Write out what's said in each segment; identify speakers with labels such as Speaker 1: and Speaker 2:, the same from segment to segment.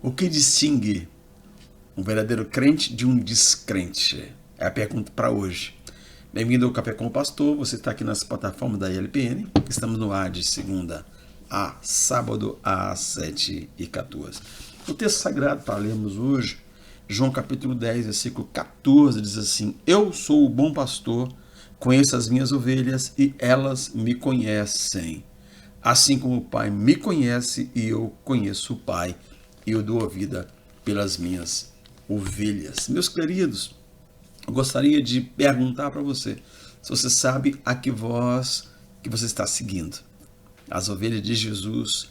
Speaker 1: O que distingue um verdadeiro crente de um descrente? É a pergunta para hoje. Bem-vindo ao Café com o Pastor. Você está aqui nas plataformas da ILPN. Estamos no ar de segunda a sábado às 7h14. O texto sagrado para lermos hoje, João capítulo 10, versículo 14, diz assim: Eu sou o bom pastor, conheço as minhas ovelhas e elas me conhecem. Assim como o Pai me conhece e eu conheço o Pai, e eu dou a vida pelas minhas ovelhas. Meus queridos, eu gostaria de perguntar para você, se você sabe a que voz que você está seguindo. As ovelhas de Jesus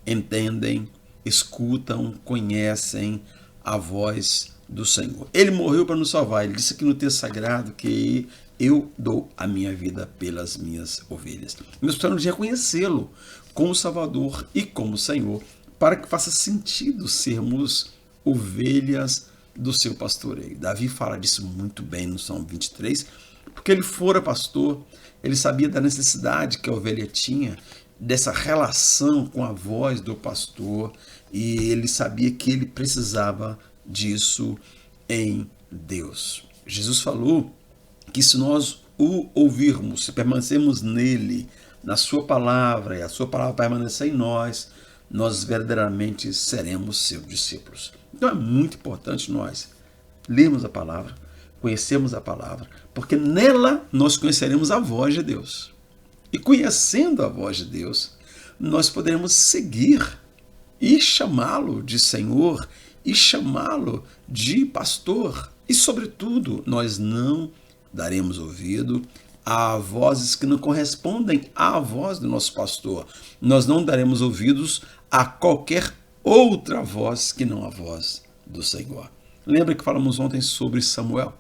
Speaker 1: entendem, escutam, conhecem a voz do Senhor. Ele morreu para nos salvar. Ele disse aqui no texto sagrado que eu dou a minha vida pelas minhas ovelhas. Nós precisamos de reconhecê-lo como Salvador e como Senhor, para que faça sentido sermos ovelhas do seu pastoreio. Davi fala disso muito bem no Salmo 23, porque ele fora pastor, ele sabia da necessidade que a ovelha tinha, dessa relação com a voz do pastor, e ele sabia que ele precisava disso em Deus. Jesus falou que se nós o ouvirmos, se permanecermos nele, na sua palavra, e a sua palavra permanecer em nós, nós verdadeiramente seremos seus discípulos. Então é muito importante nós lermos a palavra, conhecermos a palavra, porque nela nós conheceremos a voz de Deus. E conhecendo a voz de Deus, nós poderemos seguir e chamá-lo de Senhor e chamá-lo de pastor. E, sobretudo, nós não daremos ouvido a vozes que não correspondem à voz do nosso pastor. Nós não daremos ouvidos a qualquer outra voz que não a voz do Senhor. Lembra que falamos ontem sobre Samuel?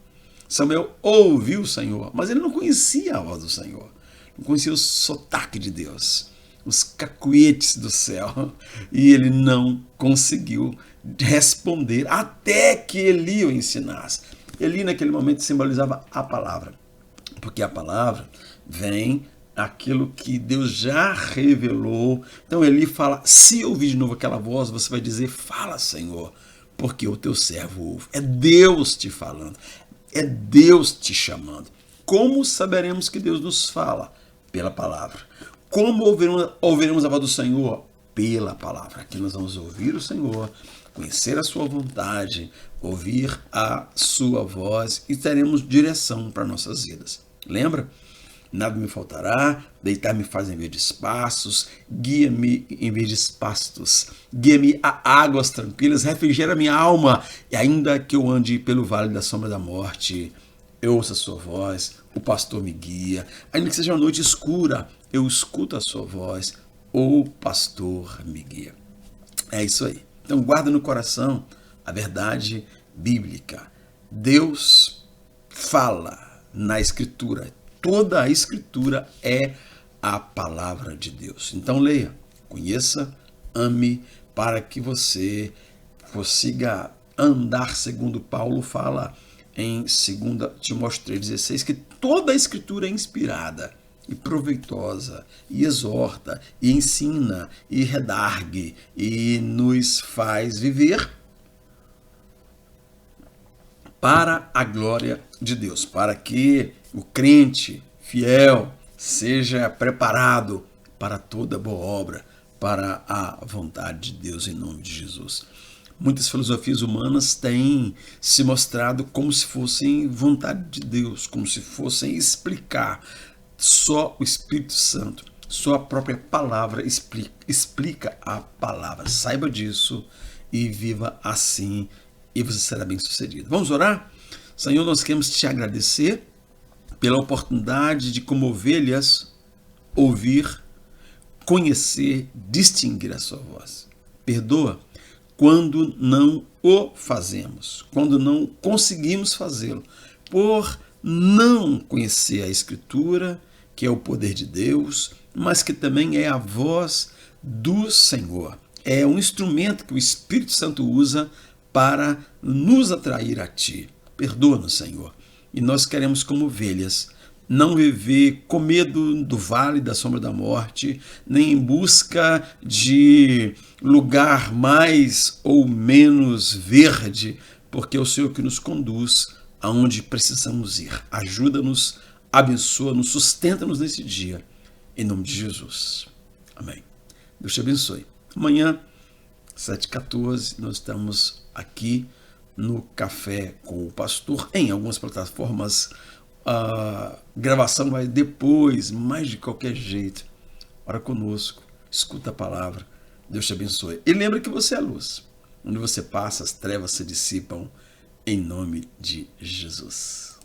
Speaker 1: Samuel ouviu o Senhor, mas ele não conhecia a voz do Senhor. Não conhecia o sotaque de Deus, os cacuetes do céu, e ele não conseguiu responder até que Eli o ensinasse. Eli naquele momento simbolizava a palavra, porque a palavra vem aquilo que Deus já revelou. Então Eli fala: se ouvir de novo aquela voz, você vai dizer: fala, Senhor, porque o teu servo ouve. É Deus te falando, é Deus te chamando. Como saberemos que Deus nos fala? Pela palavra. Como ouviremos a voz do Senhor? Pela palavra. Aqui nós vamos ouvir o Senhor, conhecer a sua vontade, ouvir a sua voz e teremos direção para nossas vidas. Lembra? Nada me faltará, deitar-me faz em vez de espaços, guia-me em vez de pastos, guia-me a águas tranquilas, refrigera minha alma, e ainda que eu ande pelo vale da sombra da morte, eu ouço a sua voz, o pastor me guia. Ainda que seja uma noite escura, eu escuto a sua voz, o pastor me guia. É isso aí. Então guarda no coração a verdade bíblica. Deus fala na Escritura. Toda a Escritura é a palavra de Deus. Então leia, conheça, ame, para que você consiga andar segundo Paulo fala em 2 Timóteo 3,16, que toda a Escritura é inspirada e proveitosa, e exorta, e ensina, e redargue, e nos faz viver para a glória de Deus, para que o crente fiel seja preparado para toda boa obra, para a vontade de Deus, em nome de Jesus. Muitas filosofias humanas têm se mostrado como se fossem vontade de Deus, como se fossem explicar. Só o Espírito Santo, só a própria palavra explica a palavra. Saiba disso e viva assim, e você será bem sucedido. Vamos orar? Senhor, nós queremos te agradecer pela oportunidade de, como ovelhas, ouvir, conhecer, distinguir a sua voz. Perdoa quando não o fazemos, quando não conseguimos fazê-lo, por não conhecer a Escritura, que é o poder de Deus, mas que também é a voz do Senhor. É um instrumento que o Espírito Santo usa para nos atrair a Ti. Perdoa-nos, Senhor. E nós queremos, como ovelhas, não viver com medo do vale da sombra da morte, nem em busca de lugar mais ou menos verde, porque é o Senhor que nos conduz aonde precisamos ir. Ajuda-nos, abençoa-nos, sustenta-nos nesse dia, em nome de Jesus. Amém. Deus te abençoe. Amanhã, 7h14, nós estamos aqui no Café com o Pastor, em algumas plataformas. A gravação vai depois, mas de qualquer jeito. Ora conosco, escuta a palavra. Deus te abençoe. E lembra que você é a luz. Onde você passa, as trevas se dissipam, em nome de Jesus.